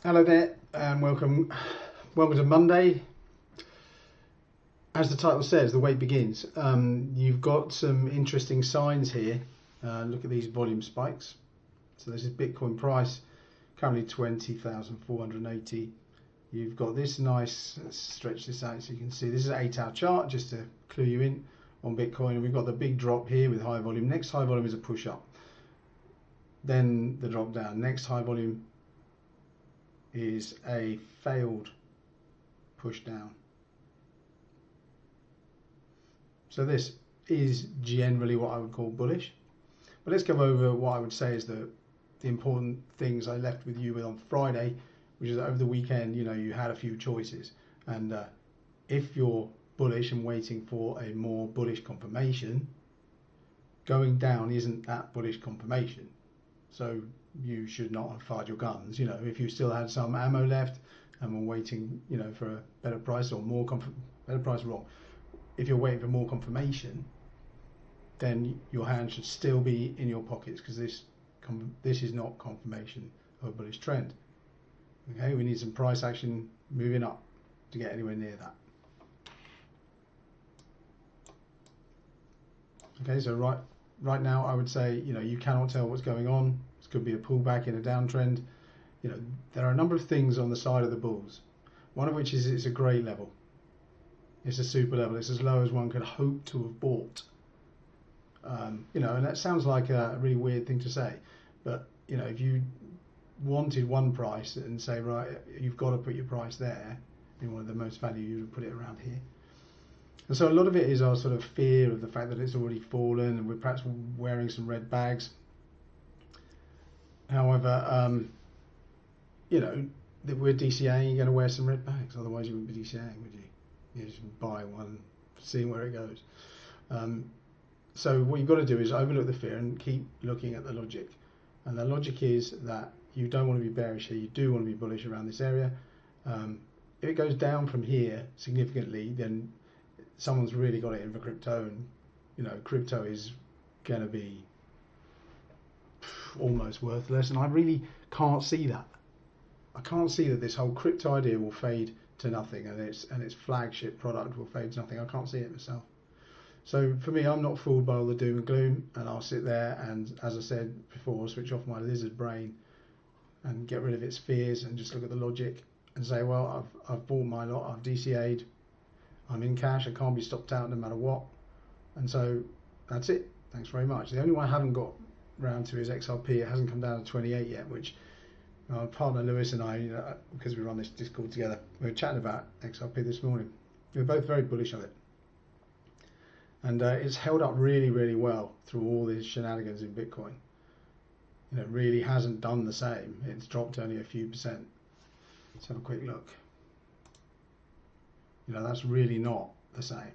Hello there, and welcome. Welcome to Monday. As the title says, the wait begins. You've got some interesting signs here. Look at these volume spikes. So this is Bitcoin price, currently 20,480. You've got this nice. Let's stretch this out so you can see. This is an 8-hour chart, just to clue you in on Bitcoin. And we've got the big drop here with high volume. Next high volume is a push up. Then the drop down. Next high volume is a failed push down. So this is generally what I would call bullish. But let's go over what I would say is the important things I left with you with on Friday, which is over the weekend, you had a few choices. And if you're bullish and waiting for a more bullish confirmation, going down isn't that bullish confirmation. So you should not have fired your guns. If you still had some ammo left and were waiting, for a better price or more better price wrong. If you're waiting for more confirmation, then your hand should still be in your pockets, because this is not confirmation of a bullish trend. Okay, we need some price action moving up to get anywhere near that. Okay, so right now I would say, you cannot tell what's going on. This could be a pullback in a downtrend. There are a number of things on the side of the bulls. One of which is it's a grey level. It's a super level. It's as low as one could hope to have bought. And that sounds like a really weird thing to say, but if you wanted one price and say, right, you've got to put your price there, in one of the most value, you would put it around here. And so a lot of it is our sort of fear of the fact that it's already fallen and we're perhaps wearing some red bags. However, that we're DCAing, you're going to wear some red bags, otherwise you wouldn't be DCAing, would you? You just buy one, seeing where it goes. So what you've got to do is overlook the fear and keep looking at the logic. And the logic is that you don't want to be bearish here, you do want to be bullish around this area. If it goes down from here significantly, then someone's really got it in for crypto, and crypto is going to be almost worthless, and I really can't see that. I can't see that this whole crypto idea will fade to nothing, and its flagship product will fade to nothing. I can't see it myself. So for me, I'm not fooled by all the doom and gloom, and I'll sit there and, as I said before, switch off my lizard brain and get rid of its fears and just look at the logic and say, well, I've bought my lot, I've DCA'd, I'm in cash, I can't be stopped out no matter what, and so that's it. Thanks very much. The only one I haven't got round to is XRP. It hasn't come down to 28 yet, which our partner Lewis and I, because we run this Discord together, we were chatting about XRP this morning. We were both very bullish on it. And it's held up really, really well through all these shenanigans in Bitcoin. It really hasn't done the same. It's dropped only a few percent. Let's have a quick look. That's really not the same.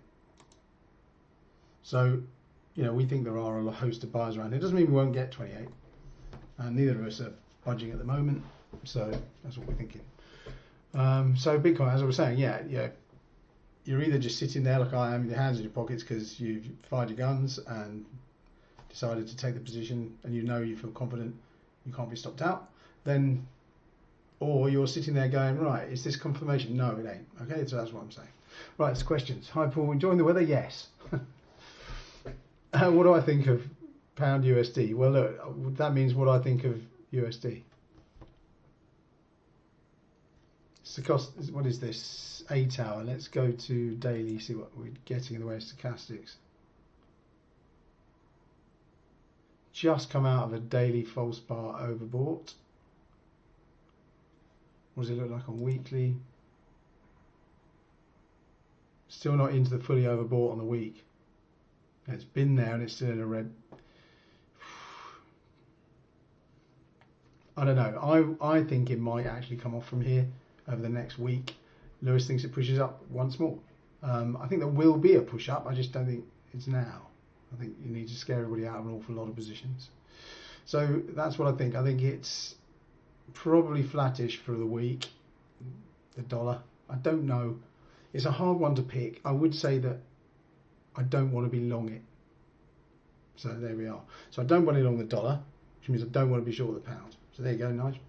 So, we think there are a host of buyers around here. It doesn't mean we won't get 28. And neither of us are budging at the moment. So that's what we're thinking. So Bitcoin, as I was saying, yeah. You're either just sitting there like I am, with your hands in your pockets because you've fired your guns and decided to take the position, and you feel confident you can't be stopped out, or you're sitting there going, right, is this confirmation? No, it ain't. Okay, so that's what I'm saying. Right, it's questions. Hi Paul, enjoying the weather? Yes. What do I think of pound USD? Well, look, that means what I think of USD. Stochastic, what is this? 8 hour. Let's go to daily, see what we're getting in the way of stochastics. Just come out of a daily false bar overbought. What does it look like on weekly? Still not into the fully overbought on the week. It's been there and it's still in a red. I don't know. I think it might actually come off from here over the next week. Lewis thinks it pushes up once more. I think there will be a push up. I just don't think it's now. I think you need to scare everybody out of an awful lot of positions. So that's what I think. I think it's probably flattish for the week. The dollar, I don't know. It's a hard one to pick. I would say that I don't want to be long it. So there we are. So I don't want it long the dollar, which means I don't want to be short the pound. So there you go, Nigel.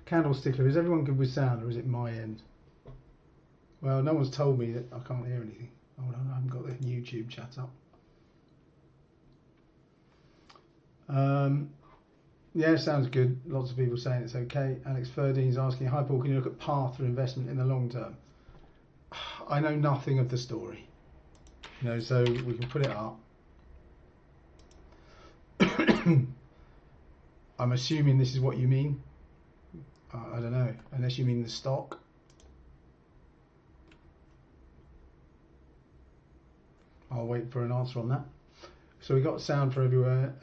Candlestickler, is everyone good with sound or is it my end? Well, no one's told me that I can't hear anything. Hold on, I haven't got the YouTube chat up. Yeah, sounds good. Lots of people saying it's okay. Alex Ferdine's asking, hi Paul, can you look at path for investment in the long term? I know nothing of the story, so we can put it up. I'm assuming this is what you mean. I don't know, unless you mean the stock. I'll wait for an answer on that. So we got sound for everywhere.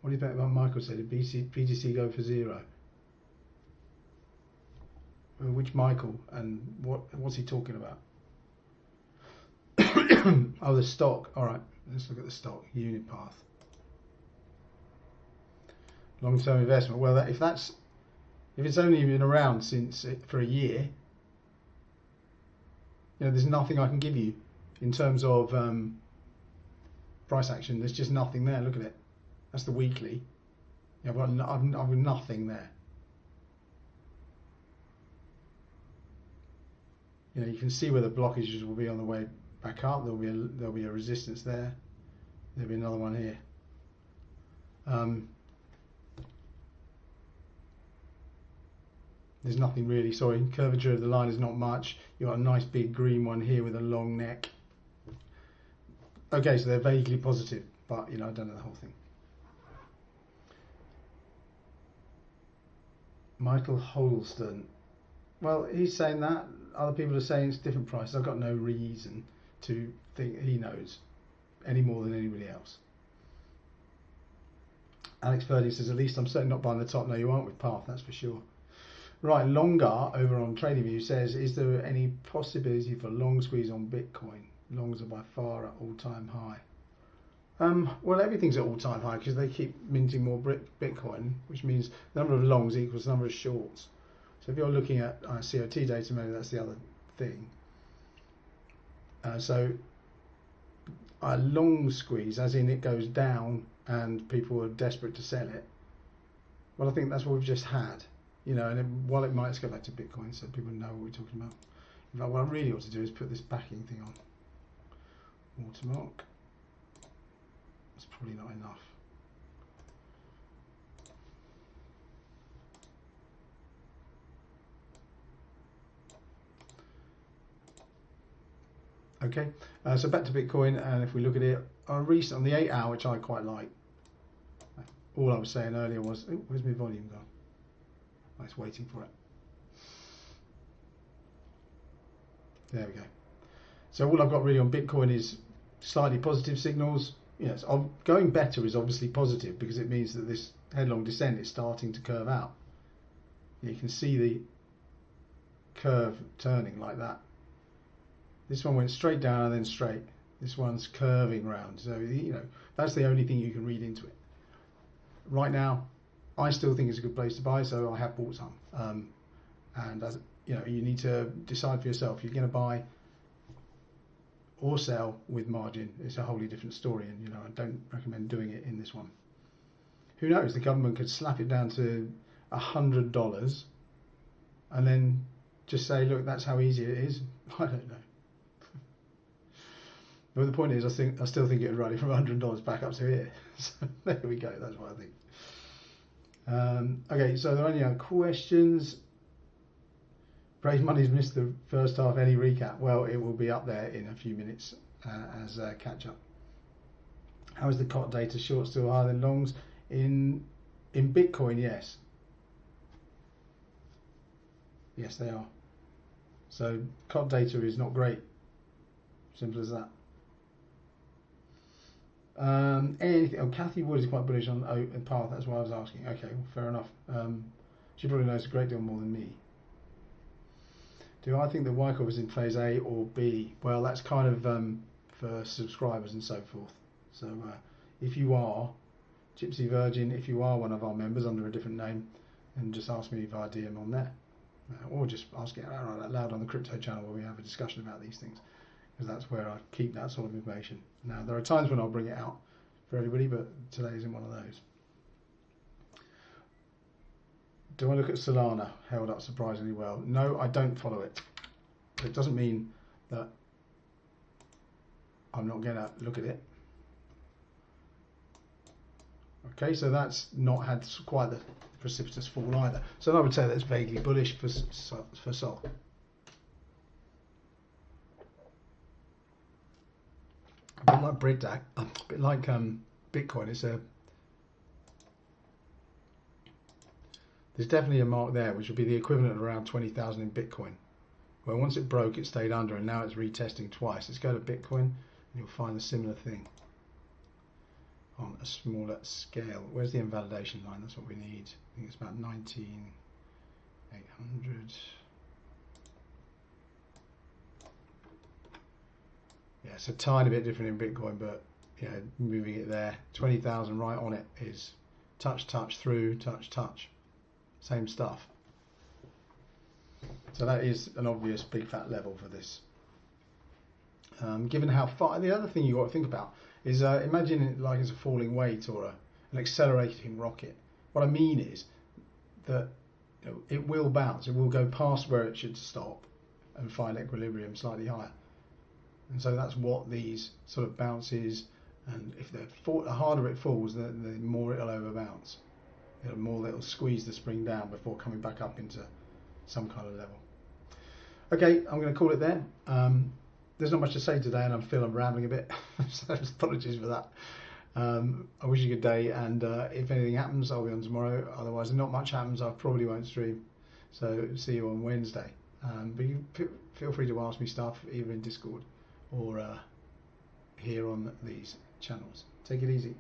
What do you think about Michael said? Did BTC go for 0? Which Michael and what's he talking about? Oh, the stock. All right, let's look at the stock. Unipath. Long-term investment. Well, if it's only been around for a year, there's nothing I can give you in terms of price action. There's just nothing there. Look at it. That's the weekly. I've got nothing there. You can see where the blockages will be on the way back up. There'll be a resistance there. There'll be another one here. There's nothing really. Sorry, curvature of the line is not much. You've got a nice big green one here with a long neck. Okay, so they're vaguely positive, but I don't know the whole thing. Michael Holston. Well, he's saying that. Other people are saying it's different prices. I've got no reason to think he knows any more than anybody else. Alex Purdy says, at least I'm certainly not buying the top. No, you aren't with Path, that's for sure. Right, Longar over on TradingView says, is there any possibility for long squeeze on Bitcoin? Longs are by far at all-time high. Well, everything's at all-time high because they keep minting more Bitcoin, which means the number of longs equals the number of shorts. So if you're looking at COT data, maybe that's the other thing. So a long squeeze, as in it goes down and people are desperate to sell it. Well, I think that's what we've just had. And while it might, let's go back to Bitcoin so people know what we're talking about. In fact, what I really ought to do is put this backing thing on. Watermark. That's probably not enough. Okay, so back to Bitcoin, and if we look at it on the 8 hour, which I quite like. All I was saying earlier was, where's my volume gone? Oh, it's waiting for it. There we go. So all I've got really on Bitcoin is slightly positive signals. Yes, going better is obviously positive because it means that this headlong descent is starting to curve out. You can see the curve turning like that. This one went straight down and then straight. This one's curving round. So, that's the only thing you can read into it. Right now, I still think it's a good place to buy, so I have bought some. And as you need to decide for yourself. If you're going to buy or sell with margin, it's a wholly different story, and I don't recommend doing it in this one. Who knows? The government could slap it down to $100 and then just say, look, that's how easy it is. I don't know. But the point is, I still think it would rally from $100 back up to here. So there we go. That's what I think. Okay, so there are any other questions? Brave Money's missed the first half. Any recap? Well, it will be up there in a few minutes as catch up. How is the COT data? Short still higher than longs in Bitcoin? Yes. Yes, they are. So COT data is not great. Simple as that. Anything? Oh, Kathy Wood is quite bullish on Path. That's why I was asking. Okay, well, fair enough. She probably knows a great deal more than me. Do I think that Wyckoff is in phase A or B? Well, that's kind of for subscribers and so forth. So if you are Gypsy Virgin, if you are one of our members under a different name, then just ask me via DM on there, or just ask it out loud on the crypto channel where we have a discussion about these things, because that's where I keep that sort of information. Now, there are times when I'll bring it out for everybody, but today isn't one of those. Do I look at Solana? Held up surprisingly well. No, I don't follow it. It doesn't mean that I'm not going to look at it. Okay, so that's not had quite the precipitous fall either. So I would say that's vaguely bullish for Sol. A bit like BritDAX, a bit like Bitcoin. There's definitely a mark there, which would be the equivalent of around 20,000 in Bitcoin. Where once it broke, it stayed under, and now it's retesting twice. Let's go to Bitcoin, and you'll find a similar thing on a smaller scale. Where's the invalidation line? That's what we need. I think it's about 19,800. Yeah, it's a tiny bit different in Bitcoin, but yeah, moving it there. 20,000 right on it is touch, touch, through, touch, touch. Same stuff. So that is an obvious big fat level for this. Given how far, the other thing you've got to think about is imagine it like it's a falling weight or an accelerating rocket. What I mean is that it will bounce, it will go past where it should stop and find equilibrium slightly higher. And so that's what these sort of bounces, and if the harder it falls, the more it'll overbounce. The more it'll squeeze the spring down before coming back up into some kind of level. Okay, I'm going to call it there. There's not much to say today, and I feel I'm rambling a bit, so apologies for that. I wish you a good day, and if anything happens, I'll be on tomorrow. Otherwise, if not much happens, I probably won't stream. So see you on Wednesday. But you feel free to ask me stuff either in Discord or here on these channels. Take it easy.